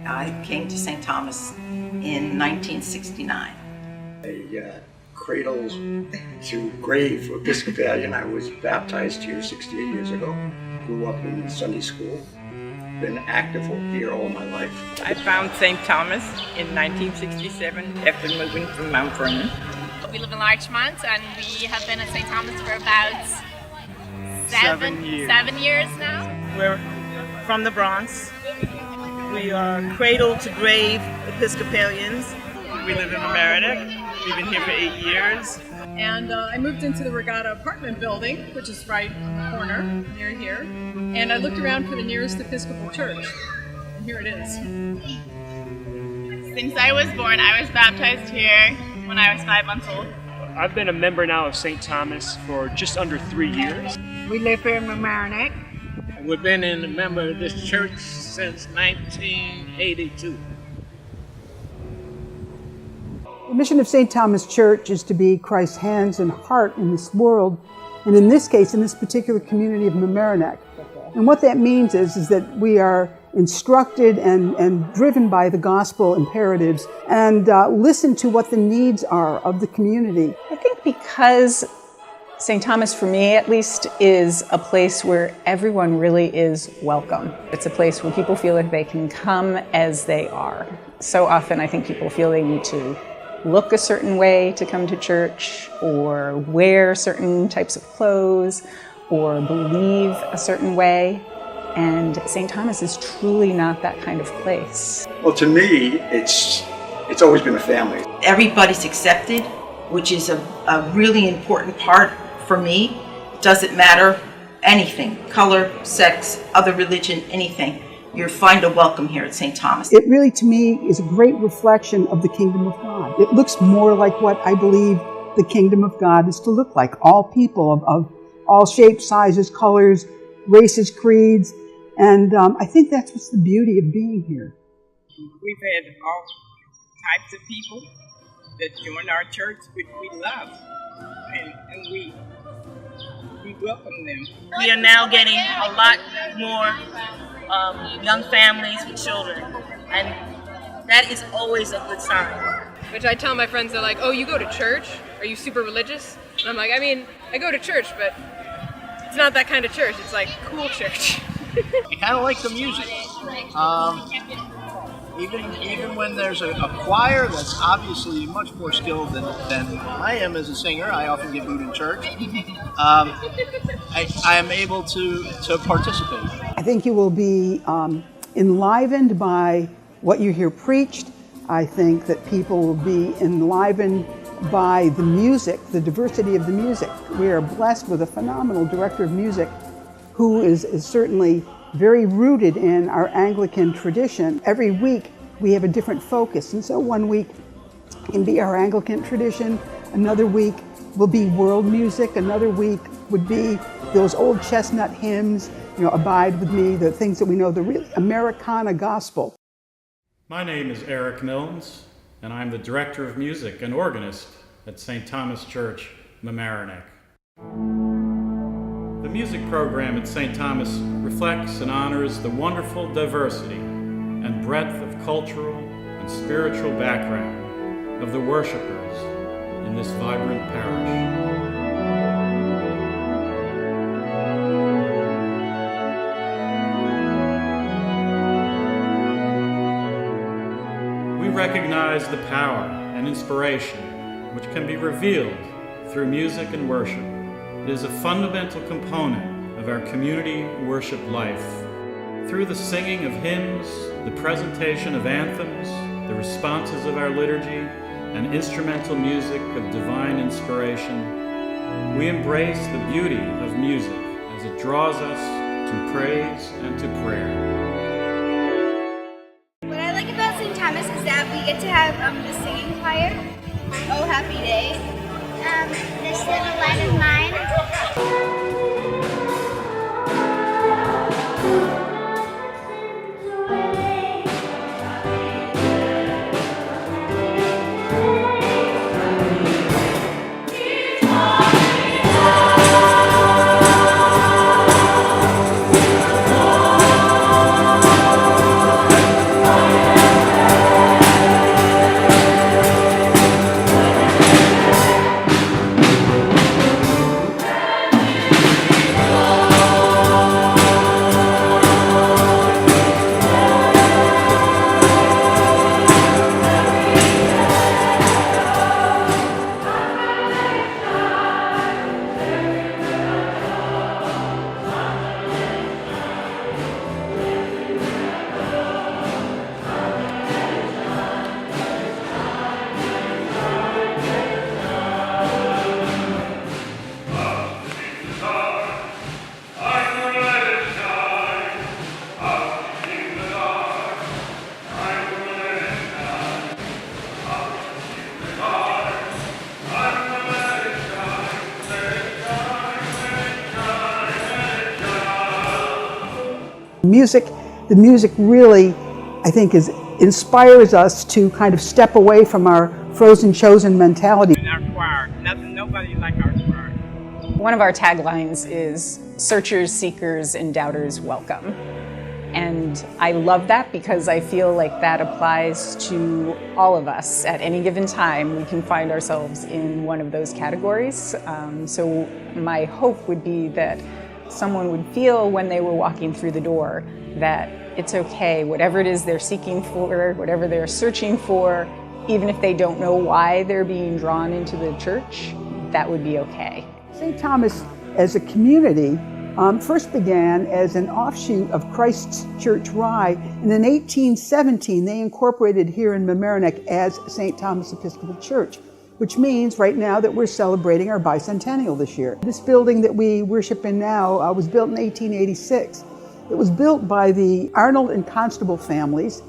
I came to St. Thomas in 1969. A cradle to grave Episcopalian. I was baptized here 68 years ago. Grew up in Sunday school. Been active here all my life. I found St. Thomas in 1967 after moving from Mount Vernon. We live in Larchmont and we have been at St. Thomas for about seven years now. We're from the Bronx. We are cradle to grave Episcopalians. We live in Mamaroneck. We've been here for 8 years. And I moved into the Regatta apartment building, which is right on the corner near here. And I looked around for the nearest Episcopal church. And here it is. Since I was born, I was baptized here when I was 5 months old. I've been a member now of St. Thomas for just under 3 years. We live here in Mamaroneck. We've been a member of this church since 1982. The mission of St. Thomas Church is to be Christ's hands and heart in this world, and in this case, in this particular community of Mamaroneck. And what that means is that we are instructed and driven by the gospel imperatives and listen to what the needs are of the community. I think because St. Thomas, for me at least, is a place where everyone really is welcome. It's a place where people feel like they can come as they are. So often I think people feel they need to look a certain way to come to church, or wear certain types of clothes, or believe a certain way. And St. Thomas is truly not that kind of place. Well, to me, it's always been a family. Everybody's accepted, which is a really important part for me. Doesn't matter anything, color, sex, other religion, anything. You'll find a welcome here at St. Thomas. It really, to me, is a great reflection of the kingdom of God. It looks more like what I believe the kingdom of God is to look like. All people of all shapes, sizes, colors, races, creeds. And I think that's what's the beauty of being here. We've had all types of people that join our church, which we love, and we welcome them. We are now getting a lot more young families with children, and that is always a good sign. Which I tell my friends, they're like, oh, you go to church? Are you super religious? And I'm like, I mean, I go to church, but it's not that kind of church. It's like cool church. I kind of like the music. Even when there's a choir that's obviously much more skilled than I am as a singer, I often get booed in church. I am able to participate. I think you will be enlivened by what you hear preached. I think that people will be enlivened by the music, the diversity of the music. We are blessed with a phenomenal director of music who is certainly very rooted in our Anglican tradition. Every week we have a different focus, and so one week can be our Anglican tradition, another week will be world music, another week would be those old chestnut hymns, Abide With Me, the things that we know, the really Americana gospel. My name is Eric Milnes, and I'm the Director of Music and organist at St. Thomas Church, Mamaroneck. The music program at St. Thomas reflects and honors the wonderful diversity and breadth of cultural and spiritual background of the worshipers in this vibrant parish. We recognize the power and inspiration which can be revealed through music and worship. It is a fundamental component of our community worship life. Through the singing of hymns, the presentation of anthems, the responses of our liturgy, and instrumental music of divine inspiration, we embrace the beauty of music as it draws us to praise and to prayer. What I like about St. Thomas is that we get to have the singing choir, Oh Happy Day, This Little Light of Mine. music really, I think, inspires us to kind of step away from our frozen chosen mentality. And our choir, nobody like our choir. One of our taglines is searchers, seekers, and doubters welcome. And I love that because I feel like that applies to all of us. At any given time, we can find ourselves in one of those categories. So my hope would be that someone would feel when they were walking through the door that it's okay, whatever it is they're seeking for, whatever they're searching for, even if they don't know why they're being drawn into the church, that would be okay. St. Thomas as a community first began as an offshoot of Christ's Church Rye, and in 1817 they incorporated here in Mamaroneck as St. Thomas Episcopal Church, which means right now that we're celebrating our bicentennial this year. This building that we worship in now was built in 1886. It was built by the Arnold and Constable families.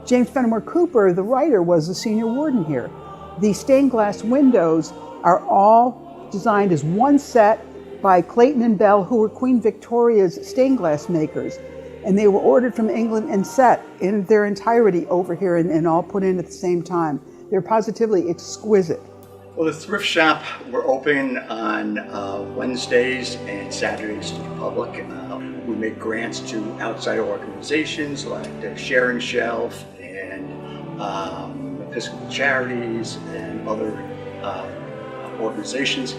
James Fenimore Cooper, the writer, was the senior warden here. The stained glass windows are all designed as one set by Clayton and Bell, who were Queen Victoria's stained glass makers. And they were ordered from England and set in their entirety over here and all put in at the same time. They're positively exquisite. Well, the thrift shop, we're open on Wednesdays and Saturdays to the public. We make grants to outside organizations like the Sharing Shelf and Episcopal Charities and other organizations.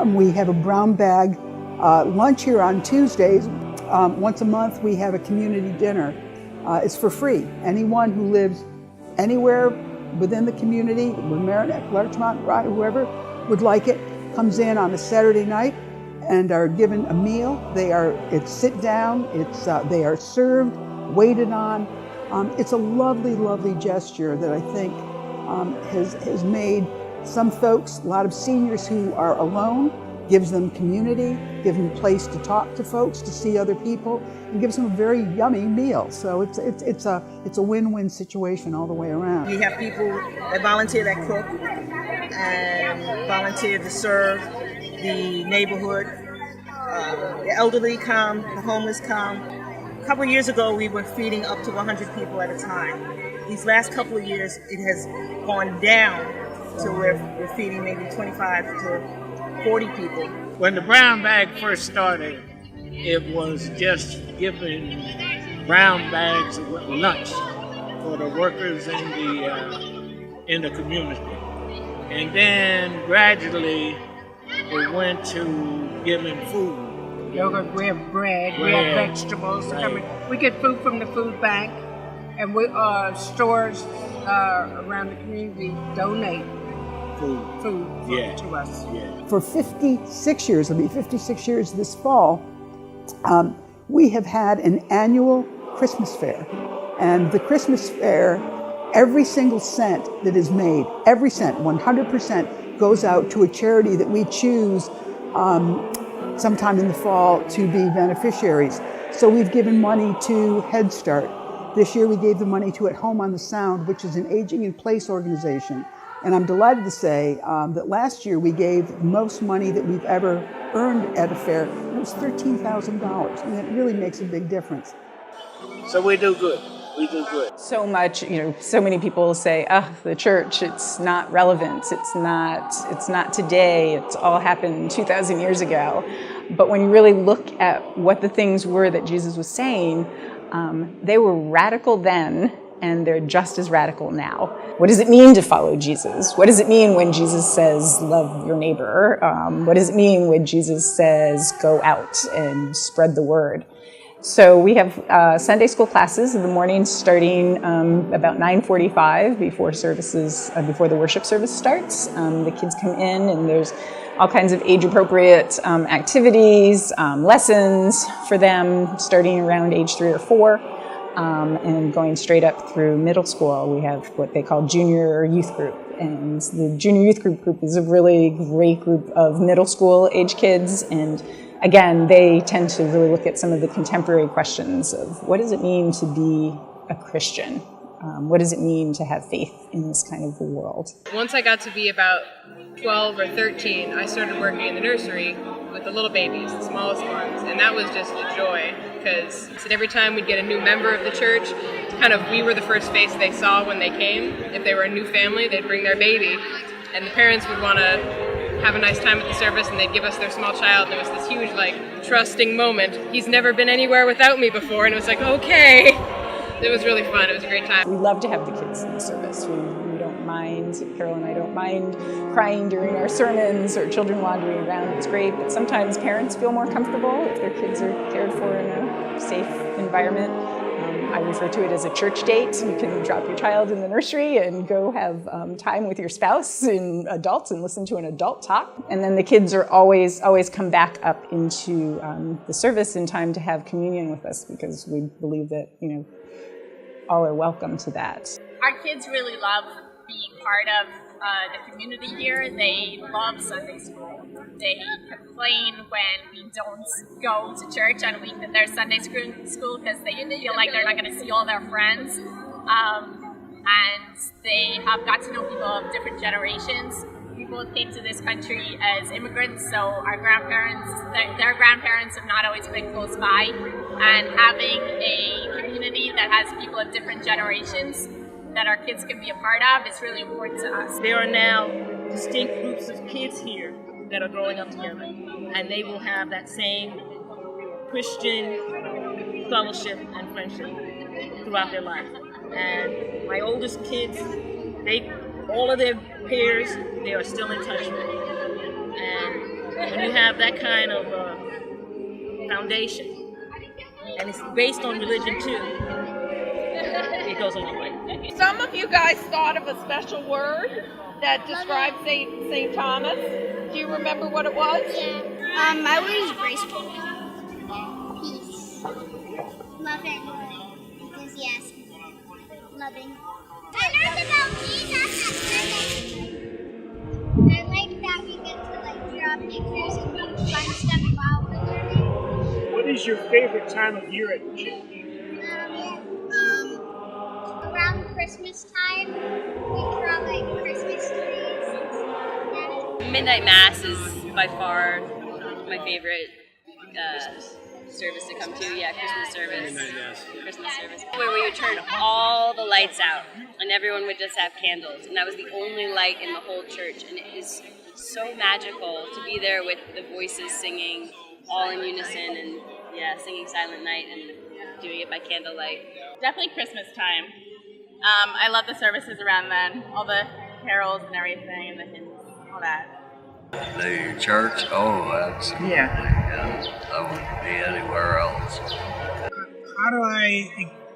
We have a brown bag lunch here on Tuesdays. Once a month we have a community dinner. It's for free. Anyone who lives anywhere within the community, Mamaroneck, Larchmont, whoever would like it, comes in on a Saturday night and are given a meal. It's sit down, they are served, waited on. It's a lovely, lovely gesture that I think has made some folks, a lot of seniors who are alone, gives them community, gives them a place to talk to folks, to see other people, and gives them a very yummy meal. So it's a win-win situation all the way around. We have people that volunteer that cook and volunteer to serve the neighborhood. The elderly come, the homeless come. A couple of years ago, we were feeding up to 100 people at a time. These last couple of years, it has gone down. So we're feeding maybe 25 to 40 people. When the brown bag first started, it was just giving brown bags of lunch for the workers in the community. And then gradually it went to giving food. Yogurt, we have bread, we have vegetables. Right. We get food from the food bank, and stores around the community donate food to us. Yeah. For 56 years, it'll be 56 years this fall, we have had an annual Christmas fair. And the Christmas fair, every single cent that is made, every cent, 100%, goes out to a charity that we choose sometime in the fall to be beneficiaries. So we've given money to Head Start. This year we gave the money to At Home on the Sound, which is an aging in place organization. And I'm delighted to say that last year we gave the most money that we've ever earned at a fair. It was $13,000, and it really makes a big difference. So we do good. We do good. So much, so many people say, the church, it's not relevant. It's not today. It's all happened 2,000 years ago. But when you really look at what the things were that Jesus was saying, they were radical then, and they're just as radical now. What does it mean to follow Jesus? What does it mean when Jesus says, love your neighbor? What does it mean when Jesus says, go out and spread the word? So we have Sunday school classes in the morning starting about 9:45 before the worship service starts. The kids come in and there's all kinds of age-appropriate activities, lessons for them starting around age 3 or 4. And going straight up through middle school, we have what they call junior youth group. And the junior youth group is a really great group of middle school age kids. And again, they tend to really look at some of the contemporary questions of what does it mean to be a Christian? What does it mean to have faith in this kind of a world? Once I got to be about 12 or 13, I started working in the nursery with the little babies, the smallest ones, and that was just a joy, because every time we'd get a new member of the church, we were the first face they saw when they came. If they were a new family, they'd bring their baby, and the parents would want to have a nice time at the service, and they'd give us their small child, and it was this huge, trusting moment. He's never been anywhere without me before, and it was okay. It was really fun. It was a great time. We love to have the kids in the service. We don't mind, Carol and I don't mind crying during our sermons or children wandering around. It's great, but sometimes parents feel more comfortable if their kids are cared for in a safe environment. I refer to it as a church date. You can drop your child in the nursery and go have time with your spouse and adults and listen to an adult talk. And then the kids are always come back up into the service in time to have communion with us, because we believe that, all are welcome to that. Our kids really love being part of the community here. They love Sunday school. They complain when we don't go to church on a week that there's Sunday school because they feel like they're not going to see all their friends. And they have got to know people of different generations. People came to this country as immigrants, so our grandparents, their grandparents have not always been close by. And having a community that has people of different generations that our kids can be a part of is really important to us. There are now distinct groups of kids here that are growing up together, and they will have that same Christian fellowship and friendship throughout their life. And my oldest kids, all of their peers, they are still in touch with. And when you have that kind of foundation, and it's based on religion too, it goes a long way. Some of you guys thought of a special word that described St. Thomas. Do you remember what it was? Yeah. My word is graceful. Peace. Loving. Enthusiastic. Loving. I learned about Jesus. I like that we get to draw pictures and do fun stuff while we're learning. What is your favorite time of year at church? Around Christmas time, we draw Christmas trees. Midnight Mass is by far my favorite service to come to. Yeah, Christmas service. Christmas service. Where we would turn all the lights out and everyone would just have candles. And that was the only light in the whole church. And it is so magical to be there with the voices singing all in unison and singing Silent Night and doing it by candlelight. Definitely Christmas time. I love the services around then, all the carols and everything, and the hymns, all that. The church, that's I wouldn't be anywhere else. How do I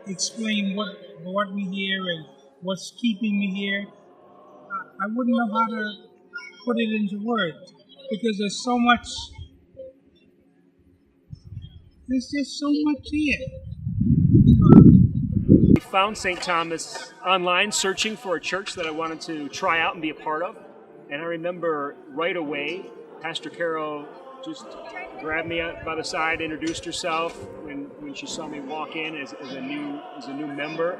explain what brought me here and what's keeping me here? I wouldn't know how to put it into words because there's just so much here. We found St. Thomas online searching for a church that I wanted to try out and be a part of. And I remember right away, Pastor Carol just grabbed me up by the side, introduced herself when she saw me walk in as a new member.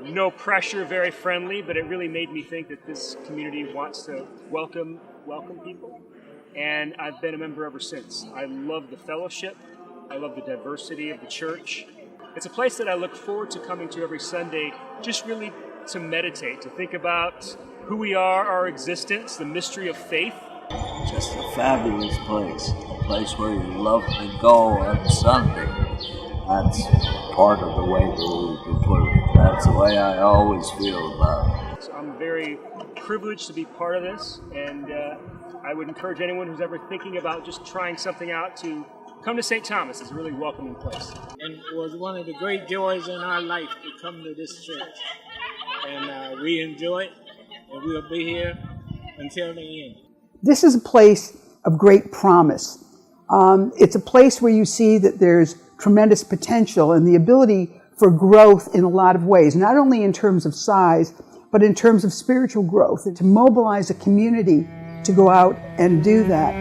No pressure, very friendly, but it really made me think that this community wants to welcome people. And I've been a member ever since. I love the fellowship. I love the diversity of the church. It's a place that I look forward to coming to every Sunday, just really to meditate, to think about who we are, our existence, the mystery of faith. Just a fabulous place, a place where you love to go on Sunday. That's part of the way that we can put it. That's the way I always feel about it. So I'm very privileged to be part of this, and I would encourage anyone who's ever thinking about just trying something out to come to St. Thomas. It's a really welcoming place. And it was one of the great joys in our life to come to this church. And we enjoy it, and we'll be here until the end. This is a place of great promise. It's a place where you see that there's tremendous potential and the ability for growth in a lot of ways, not only in terms of size, but in terms of spiritual growth. And to mobilize a community to go out and do that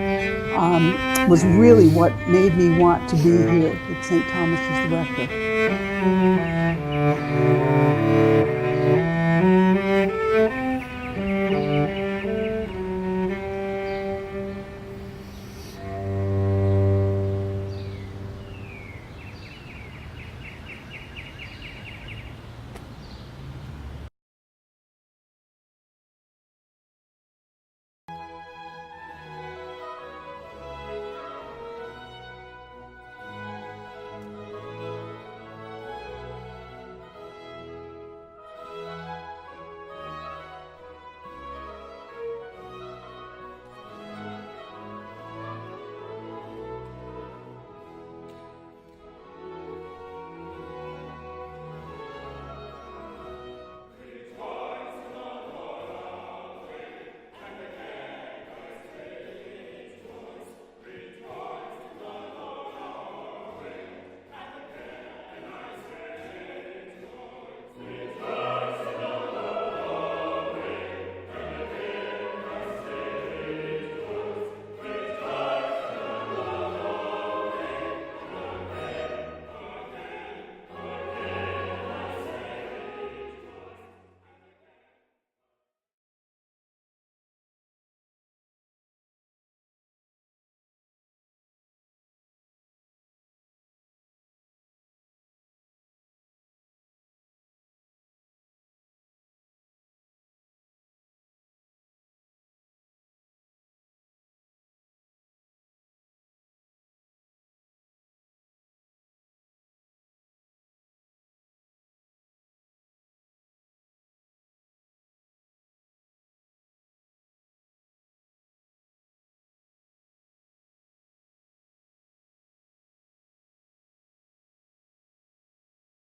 was really what made me want to be here at St. Thomas as the rector.